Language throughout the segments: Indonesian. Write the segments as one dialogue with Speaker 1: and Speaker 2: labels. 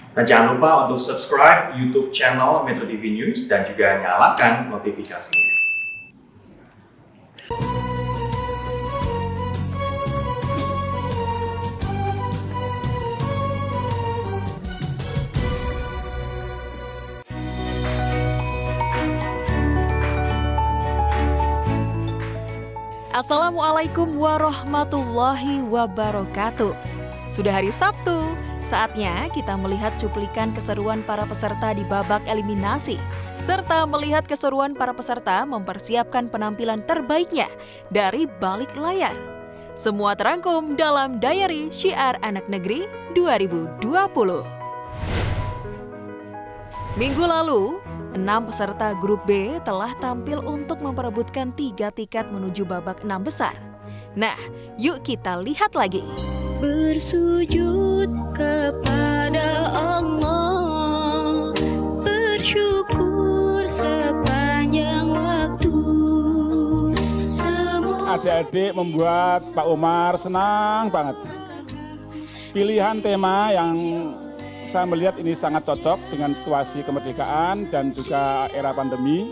Speaker 1: Dan jangan lupa untuk subscribe YouTube channel Metro TV News dan juga nyalakan notifikasinya.
Speaker 2: Assalamualaikum warahmatullahi wabarakatuh. Sudah hari Sabtu, saatnya kita melihat cuplikan keseruan para peserta di babak eliminasi, serta melihat keseruan para peserta mempersiapkan penampilan terbaiknya dari balik layar. Semua terangkum dalam Diary Syiar Anak Negeri 2020. Minggu lalu, 6 peserta grup B telah tampil untuk memperebutkan 3 tiket menuju babak 6 besar. Nah, yuk kita lihat lagi.
Speaker 3: Bersujud kepada Allah, bersyukur sepanjang waktu.
Speaker 4: Adik-adik membuat Pak Umar senang banget. Pilihan tema yang saya melihat ini sangat cocok dengan situasi kemerdekaan dan juga era pandemi.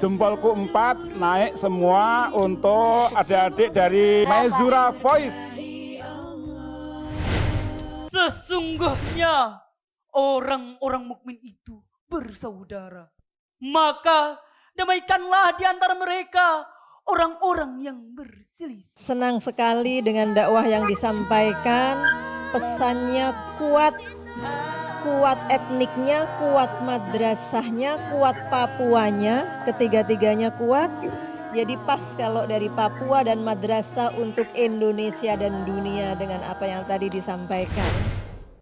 Speaker 4: Jempolku 4 naik semua untuk adik-adik dari Mezura Voice.
Speaker 5: Sesungguhnya orang-orang mukmin itu bersaudara. Maka damaikanlah di antara mereka orang-orang yang berselisih.
Speaker 6: Senang sekali dengan dakwah yang disampaikan, pesannya kuat etniknya, kuat madrasahnya, kuat Papuanya, ketiga-tiganya kuat. Jadi pas kalau dari Papua dan madrasah untuk Indonesia dan dunia dengan apa yang tadi disampaikan.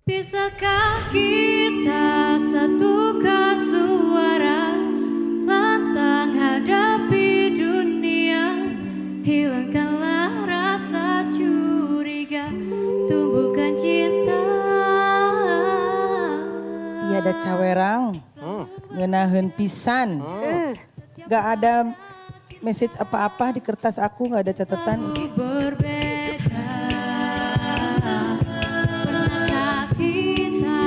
Speaker 3: Bisakah kita satukan suara, lantang hadapi dunia, hilangkanlah rasa curiga, tumbuhkan cinta.
Speaker 7: Tiada cawerang, ngenaheun pisan. Gak ada message apa-apa di kertas aku, gak ada catatan.
Speaker 3: Berbeda, pernahkah kita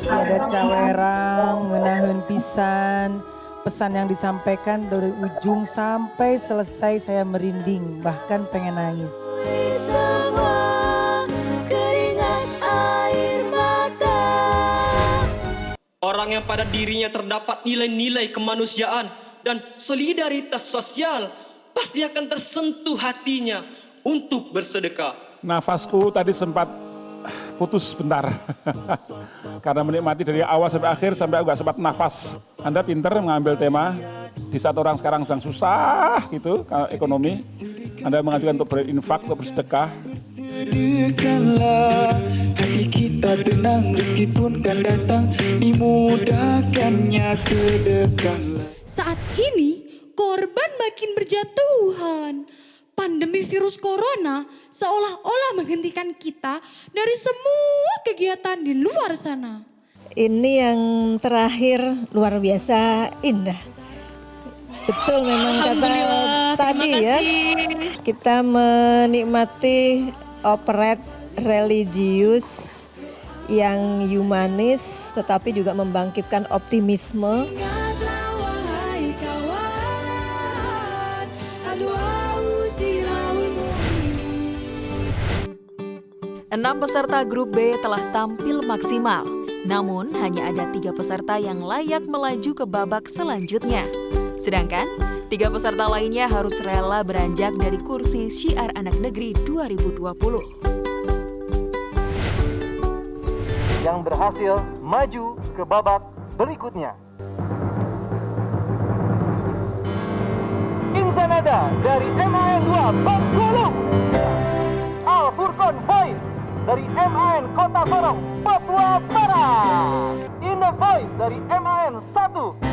Speaker 7: Tiada cawerang, ngenaheun pisan. Pesan yang disampaikan dari ujung sampai selesai saya merinding, bahkan pengen nangis.
Speaker 3: semua keringat air mata.
Speaker 8: Orang yang pada dirinya terdapat nilai-nilai kemanusiaan dan solidaritas sosial pasti akan tersentuh hatinya untuk bersedekah.
Speaker 4: Nafasku tadi sempat putus sebentar. Karena menikmati dari awal sampai akhir sampai aku gak sempat nafas. Anda pinter mengambil tema di saat orang sekarang sedang susah gitu ekonomi. Anda mengajukan untuk berinfak, untuk bersedekah.
Speaker 9: Sedekahlah, hati kita tenang, rezeki pun kan datang, dimudahkannya sedekah.
Speaker 10: Saat ini korban makin berjatuhan. Pandemi virus corona seolah-olah menghentikan kita dari semua kegiatan di luar sana.
Speaker 6: Ini yang terakhir luar biasa indah. Betul memang kata tadi ya. Kita menikmati operet religius yang humanis tetapi juga membangkitkan optimisme.
Speaker 2: 6 peserta grup B telah tampil maksimal, namun hanya ada 3 peserta yang layak melaju ke babak selanjutnya. Sedangkan 3 peserta lainnya harus rela beranjak dari kursi Syiar Anak Negeri 2020.
Speaker 11: Yang berhasil maju ke babak berikutnya. Insanada dari MAN 2 Bengkulu. Al Furqon Voice dari MAN Kota Sorong, Papua Barat. In the Voice dari MAN 1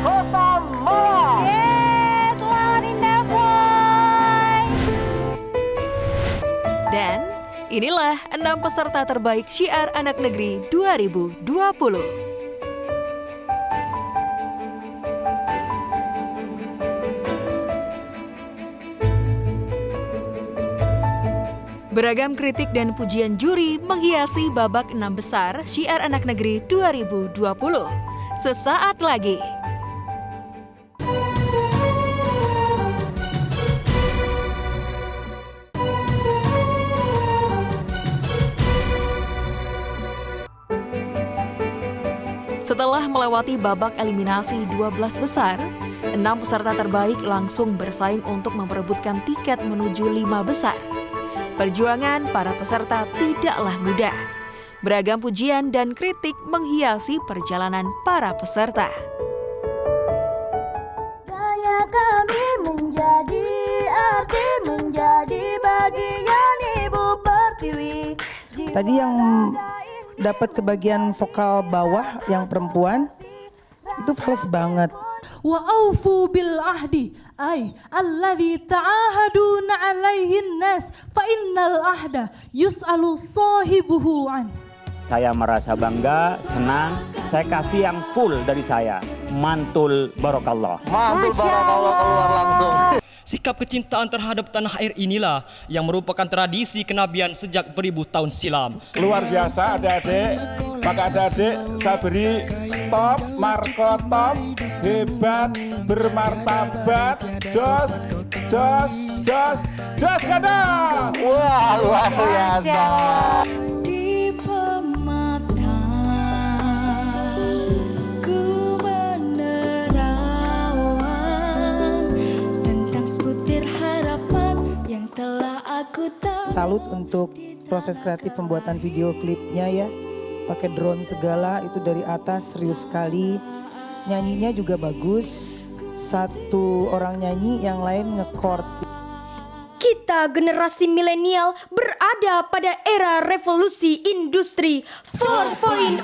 Speaker 11: Kota Malang.
Speaker 3: Selamat Indah Voice.
Speaker 2: Dan inilah 6 peserta terbaik Syiar Anak Negeri 2020. Beragam kritik dan pujian juri menghiasi babak 6 besar Syiar Anak Negeri 2020. Sesaat lagi. Setelah melewati babak eliminasi 12 besar, 6 peserta terbaik langsung bersaing untuk memperebutkan tiket menuju 5 besar. Perjuangan para peserta tidaklah mudah. Beragam pujian dan kritik menghiasi perjalanan para peserta.
Speaker 3: Kaya kami menjadi arti, menjadi bagian Ibu Pertiwi.
Speaker 7: Tadi yang dapat kebagian vokal bawah yang perempuan itu fals banget.
Speaker 10: Wa aufu bil ahdi ay alladzi ta'ahaduna alaihin nas fa innal ahda yus'alu sahibuhu an.
Speaker 12: Saya merasa bangga, senang, saya kasih yang full dari saya. Mantul barokallah.
Speaker 11: Mantul barokallah keluar langsung.
Speaker 8: Sikap kecintaan terhadap tanah air inilah yang merupakan tradisi kenabian sejak beribu tahun silam.
Speaker 4: Luar biasa adik-adik, maka adik-adik saya beri top, marko top, hebat, bermartabat, jos gadas.
Speaker 11: Wah, luar biasa.
Speaker 3: Di pemata ku menerawang tentang sebutir harapan yang telah aku tahu.
Speaker 7: Salut untuk proses kreatif pembuatan video klipnya ya. Pakai drone segala, itu dari atas serius sekali. Nyanyinya juga bagus. Satu orang nyanyi, yang lain nge-chord.
Speaker 13: Kita generasi milenial berada pada era revolusi industri 4.0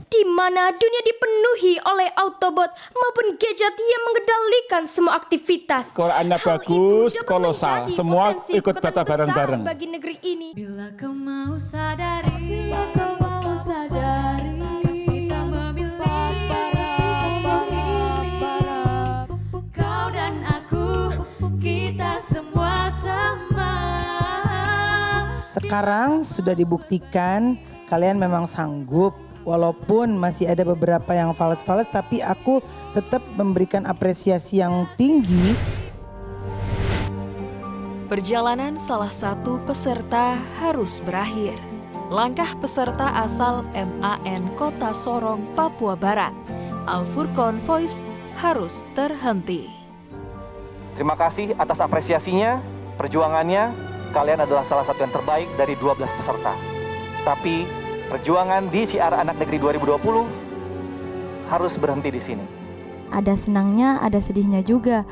Speaker 13: di mana dunia dipenuhi oleh Autobot maupun gadget yang mengendalikan semua aktivitas.
Speaker 4: Kalau Anda bagus, kolosal, semua ikut baca bareng-bareng.
Speaker 13: Bagi negeri ini.
Speaker 3: Bila kau mau sadari, bila kau mau sadari, kita memilih kau dan aku, kita semua sama.
Speaker 7: Sekarang sudah dibuktikan kalian memang sanggup. Walaupun masih ada beberapa yang fals-fals, tapi aku tetap memberikan apresiasi yang tinggi.
Speaker 2: Perjalanan salah satu peserta harus berakhir. Langkah peserta asal MAN Kota Sorong, Papua Barat, Al-Furqan Voice, harus terhenti.
Speaker 11: Terima kasih atas apresiasinya, perjuangannya. Kalian adalah salah satu yang terbaik dari 12 peserta. Tapi perjuangan di Syiar Anak Negeri 2020 harus berhenti di sini.
Speaker 14: Ada senangnya, ada sedihnya juga.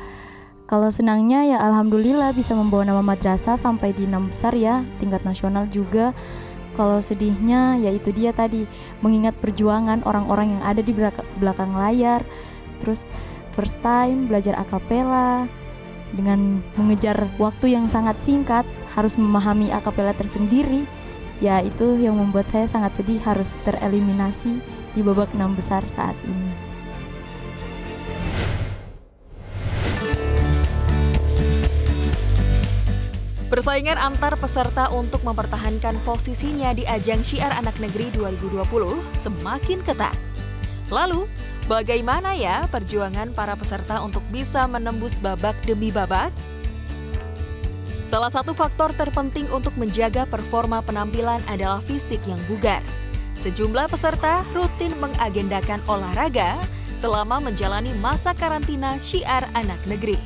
Speaker 14: Kalau senangnya ya alhamdulillah bisa membawa nama madrasah sampai di 6 besar ya, tingkat nasional juga. Kalau sedihnya ya itu dia tadi, mengingat perjuangan orang-orang yang ada di belakang layar. Terus first time belajar akapela dengan mengejar waktu yang sangat singkat, harus memahami akapela tersendiri. Ya itu yang membuat saya sangat sedih harus tereliminasi di babak 6 besar saat ini.
Speaker 2: Persaingan antar peserta untuk mempertahankan posisinya di ajang Syiar Anak Negeri 2020 semakin ketat. Lalu, bagaimana ya perjuangan para peserta untuk bisa menembus babak demi babak? Salah satu faktor terpenting untuk menjaga performa penampilan adalah fisik yang bugar. Sejumlah peserta rutin mengagendakan olahraga selama menjalani masa karantina Syiar Anak Negeri.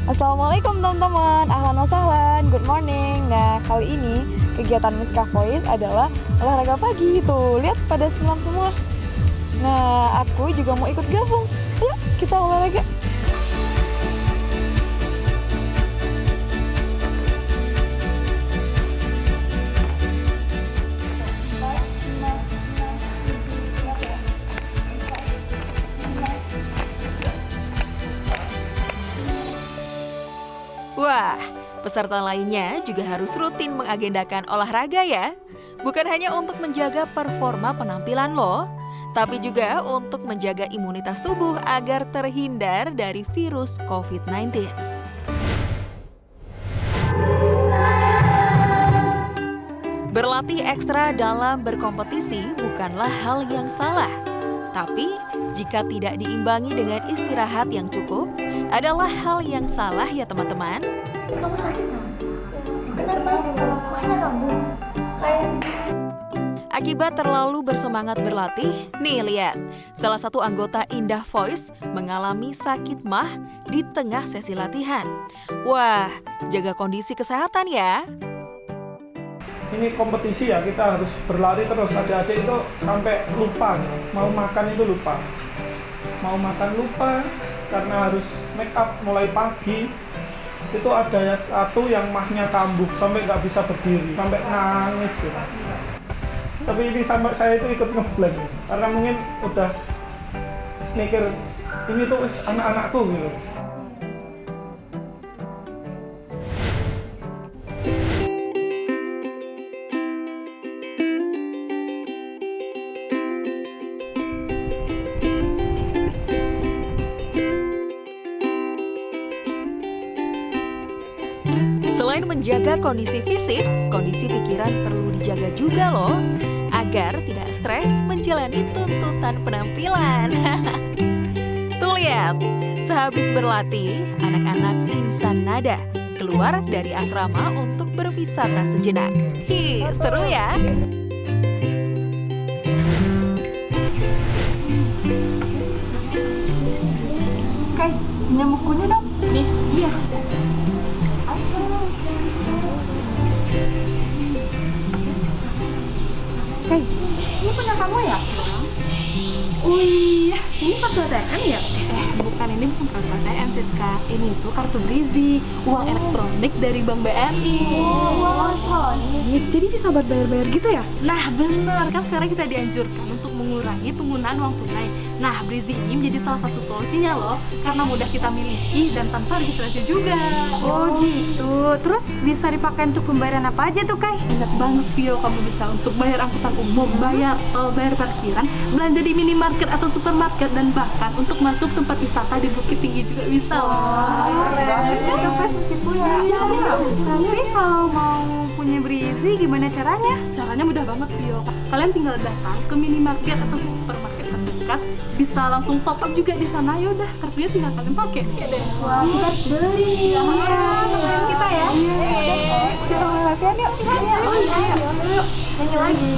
Speaker 15: Assalamualaikum teman-teman, ahlan wa sahlan, good morning. Nah kali ini kegiatan Miska Voice adalah olahraga pagi. Tuh lihat pada senam semua. Nah aku juga mau ikut gabung. Ayo kita olahraga.
Speaker 2: Wah, peserta lainnya juga harus rutin mengagendakan olahraga ya. Bukan hanya untuk menjaga performa penampilan loh, tapi juga untuk menjaga imunitas tubuh agar terhindar dari virus COVID-19. Berlatih ekstra dalam berkompetisi bukanlah hal yang salah. Tapi, jika tidak diimbangi dengan istirahat yang cukup, adalah hal yang salah ya teman-teman.
Speaker 16: Kamu sakit nggak? Kenapa itu? Makanya kamu kayak
Speaker 2: Akibat terlalu bersemangat berlatih, nih lihat, salah satu anggota Indah Voice mengalami sakit mah di tengah sesi latihan. Wah, jaga kondisi kesehatan ya.
Speaker 17: Ini kompetisi ya, kita harus berlari terus. Adik-adik itu sampai lupa, mau makan itu lupa. Mau makan lupa, karena harus make up mulai pagi. Itu ada satu yang mahnya kambuh, sampai nggak bisa berdiri, sampai nangis gitu. Tapi ini sampai saya itu ikut ngeblank, karena mungkin udah mikir, ini tuh anak-anakku gitu.
Speaker 2: Selain menjaga kondisi fisik, kondisi pikiran perlu dijaga juga loh, agar tidak stres menjalani tuntutan penampilan. Tuh lihat, sehabis berlatih, anak-anak Insan Nada keluar dari asrama untuk berwisata sejenak. Hi, seru ya?
Speaker 16: Kai, punya bukunya dong. Nih, iya. Kai, ini punya kamu ya? Wih, ini kartu ATM ya? Bukan, ini bukan kartu ATM Siska. Ini tuh kartu Brizi, uang elektronik dari Bank BNI. Uang elektronik? Jadi bisa buat bayar-bayar gitu ya? Nah bener, kan sekarang kita dianjurkan untuk mengurangi penggunaan uang tunai. Nah, Brizi ini menjadi salah satu solusinya loh, karena mudah kita miliki dan tanpa registrasi juga. Oh gitu, terus bisa dipakai untuk pembayaran apa aja tuh Kai? Ingat banget Vio, kamu bisa untuk bayar angkutan umum, bayar tol, bayar parkiran, belanja di minimarket atau supermarket, dan bahkan untuk masuk tempat wisata di Bukit Tinggi juga bisa loh. Tapi kalau mau punya Brizi gimana caranya? Caranya mudah banget Vio, kalian tinggal datang ke minimarket atau supermarket terdekat, bisa langsung top up juga di sana. Yaudah, kartunya tinggal kalian pakai. Wah, kita beli. Temenin kita ya. Kita latihan yuk. Oh iya, yuk. Nyanyi lagi.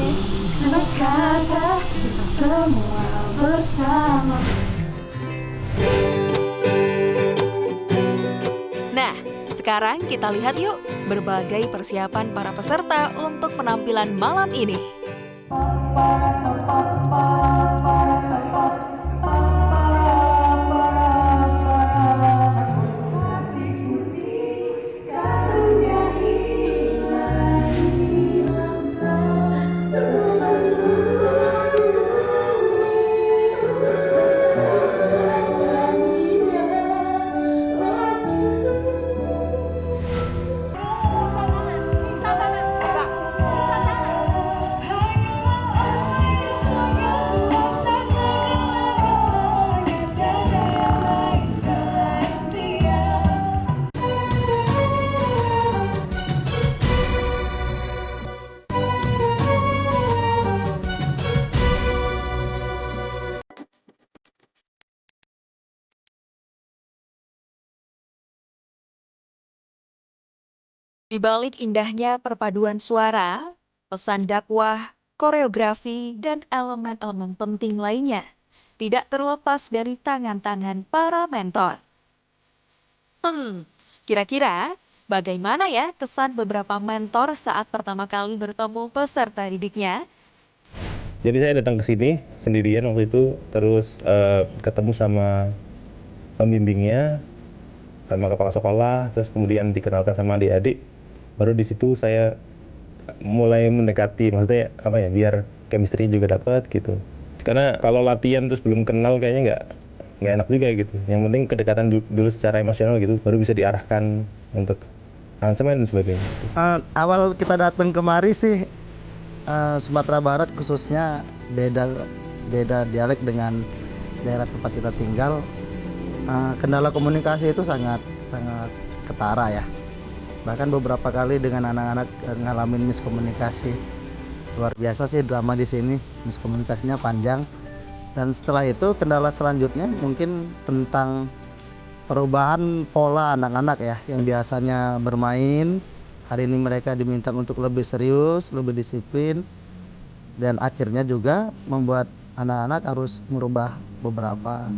Speaker 16: Berkata kita semua bersama.
Speaker 2: Nah, sekarang kita lihat yuk berbagai persiapan para peserta untuk penampilan malam ini. Di balik indahnya perpaduan suara, pesan dakwah, koreografi, dan elemen-elemen penting lainnya tidak terlepas dari tangan-tangan para mentor. Kira-kira bagaimana ya kesan beberapa mentor saat pertama kali bertemu peserta didiknya?
Speaker 18: Jadi saya datang ke sini sendirian waktu itu, terus ketemu sama pembimbingnya, sama kepala sekolah, terus kemudian dikenalkan sama adik-adik. Baru di situ saya mulai mendekati, maksudnya apa ya, biar chemistry juga dapat gitu. Karena kalau latihan terus belum kenal kayaknya nggak enak juga gitu. Yang penting kedekatan dulu secara emosional gitu, baru bisa diarahkan untuk aransemen dan sebagainya.
Speaker 19: Awal kita datang kemari sih Sumatera Barat khususnya beda dialek dengan daerah tempat kita tinggal. Kendala komunikasi itu sangat ketara ya. Bahkan beberapa kali dengan anak-anak ngalamin miskomunikasi. Luar biasa sih drama di sini, miskomunikasinya panjang. Dan setelah itu kendala selanjutnya mungkin tentang perubahan pola anak-anak ya, yang biasanya bermain, hari ini mereka diminta untuk lebih serius, lebih disiplin, dan akhirnya juga membuat anak-anak harus merubah beberapa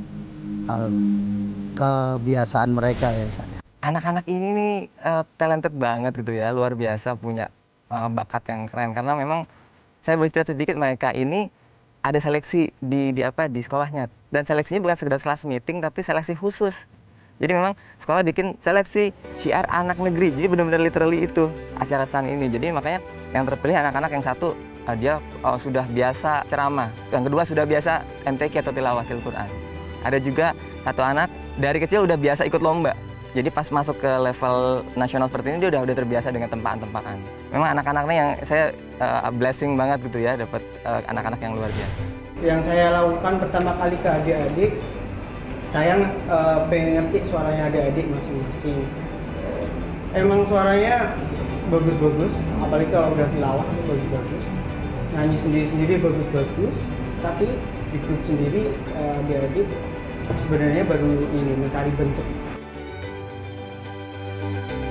Speaker 19: kebiasaan mereka ya saya.
Speaker 20: Anak-anak ini nih talented banget gitu ya, luar biasa, punya bakat yang keren. Karena memang saya boleh cerita sedikit, mereka ini ada seleksi di sekolahnya, dan seleksinya bukan sekedar kelas meeting tapi seleksi khusus. Jadi memang sekolah bikin seleksi syiar anak negeri, jadi benar-benar literally itu acara SAN ini. Jadi makanya yang terpilih anak-anak yang satu dia sudah biasa ceramah, yang kedua sudah biasa MTQ atau tilawatil Quran. Ada juga satu anak dari kecil udah biasa ikut lomba. Jadi pas masuk ke level nasional seperti ini dia udah terbiasa dengan tempaan-tempaan. Memang anak-anaknya yang saya blessing banget gitu ya, dapat anak-anak yang luar biasa.
Speaker 21: Yang saya lakukan pertama kali ke adik-adik, saya pengen ngerti suaranya adik-adik masing-masing. Emang suaranya bagus-bagus, apalagi kalau udah tilawah bagus-bagus. Nyanyi sendiri-sendiri bagus-bagus, tapi di grup sendiri adik-adik sebenarnya baru ini mencari bentuk.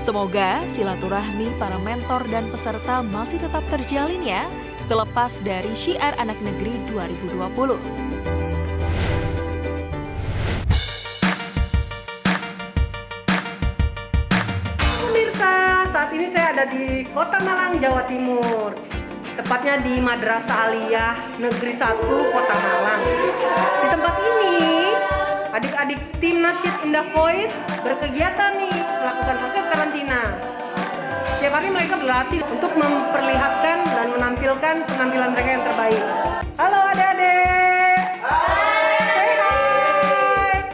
Speaker 2: Semoga silaturahmi para mentor dan peserta masih tetap terjalin ya, selepas dari Syiar Anak Negeri 2020.
Speaker 22: Pemirsa, saat ini saya ada di Kota Malang, Jawa Timur. Tepatnya di Madrasah Aliyah Negeri 1 Kota Malang. Di tempat ini, adik-adik tim Nasyid In The Voice berkegiatan nih, melakukan proses karantina. Setiap hari mereka berlatih untuk memperlihatkan dan menampilkan penampilan mereka yang terbaik. Halo adik-adik. Say hi.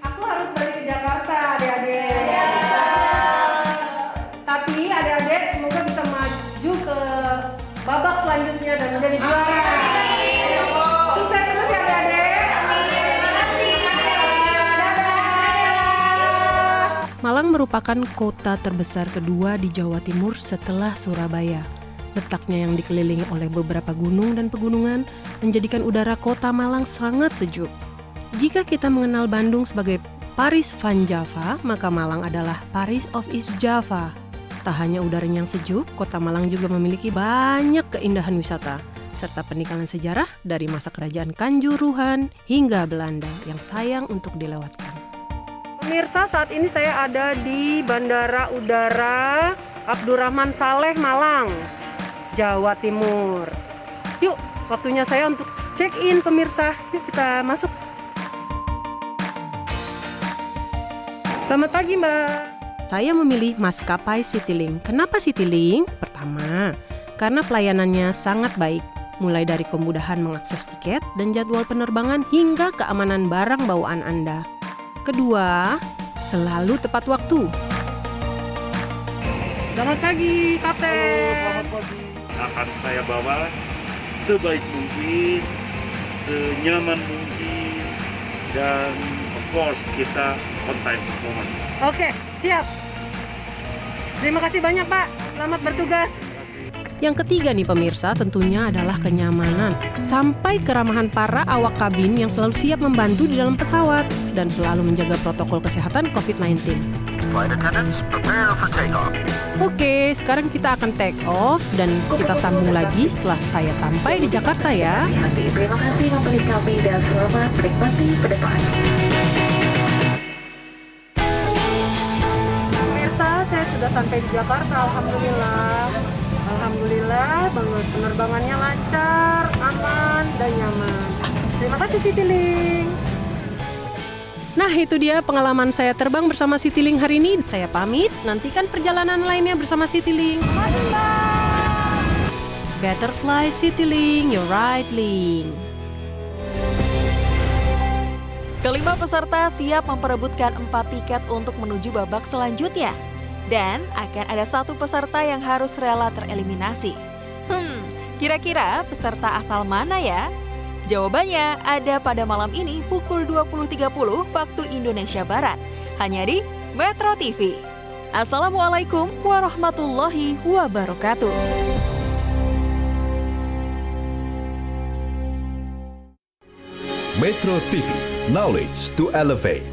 Speaker 22: Aku harus balik ke Jakarta, adik-adik. Tapi adik-adik semoga bisa maju ke babak selanjutnya dan menjadi juara. Sukses terus ya adik-adik.
Speaker 23: Malang merupakan kota terbesar kedua di Jawa Timur setelah Surabaya. Letaknya yang dikelilingi oleh beberapa gunung dan pegunungan menjadikan udara kota Malang sangat sejuk. Jika kita mengenal Bandung sebagai Paris Van Java, maka Malang adalah Paris of East Java. Tak hanya udaranya yang sejuk, kota Malang juga memiliki banyak keindahan wisata, serta peninggalan sejarah dari masa kerajaan Kanjuruhan hingga Belanda yang sayang untuk dilewatkan.
Speaker 22: Pemirsa, saat ini saya ada di Bandara Udara Abdurrahman Saleh, Malang, Jawa Timur. Yuk, waktunya saya untuk check-in pemirsa. Yuk kita masuk. Selamat pagi, Mbak.
Speaker 23: Saya memilih maskapai Citylink. Kenapa Citylink? Pertama, karena pelayanannya sangat baik, mulai dari kemudahan mengakses tiket dan jadwal penerbangan hingga keamanan barang bawaan Anda. Kedua, selalu tepat waktu.
Speaker 22: Selamat pagi, Kapten.
Speaker 24: Selamat pagi. Akan saya bawa sebaik mungkin, senyaman mungkin, dan of course kita on time performance.
Speaker 22: Oke, siap. Terima kasih banyak, Pak. Selamat bertugas.
Speaker 23: Yang ketiga nih pemirsa, tentunya adalah kenyamanan. Sampai keramahan para awak kabin yang selalu siap membantu di dalam pesawat dan selalu menjaga protokol kesehatan COVID-19. Oke, sekarang kita akan take off dan kita sambung lagi setelah saya sampai di Jakarta ya.
Speaker 25: Terima kasih memilih kami dan selamat menikmati penerbangan.
Speaker 22: Pemirsa, saya sudah sampai di Jakarta, alhamdulillah. Alhamdulillah, penerbangannya lancar, aman, dan nyaman. Terima kasih Citylink.
Speaker 23: Nah, itu dia pengalaman saya terbang bersama Citylink hari ini. Saya pamit, nantikan perjalanan lainnya bersama Citylink. Better fly Citylink, your right link.
Speaker 2: Kelima peserta siap memperebutkan 4 tiket untuk menuju babak selanjutnya. Dan akan ada 1 peserta yang harus rela tereliminasi. Kira-kira peserta asal mana ya? Jawabannya ada pada malam ini pukul 20.30 waktu Indonesia Barat. Hanya di Metro TV. Assalamualaikum warahmatullahi wabarakatuh.
Speaker 1: Metro TV, knowledge to elevate.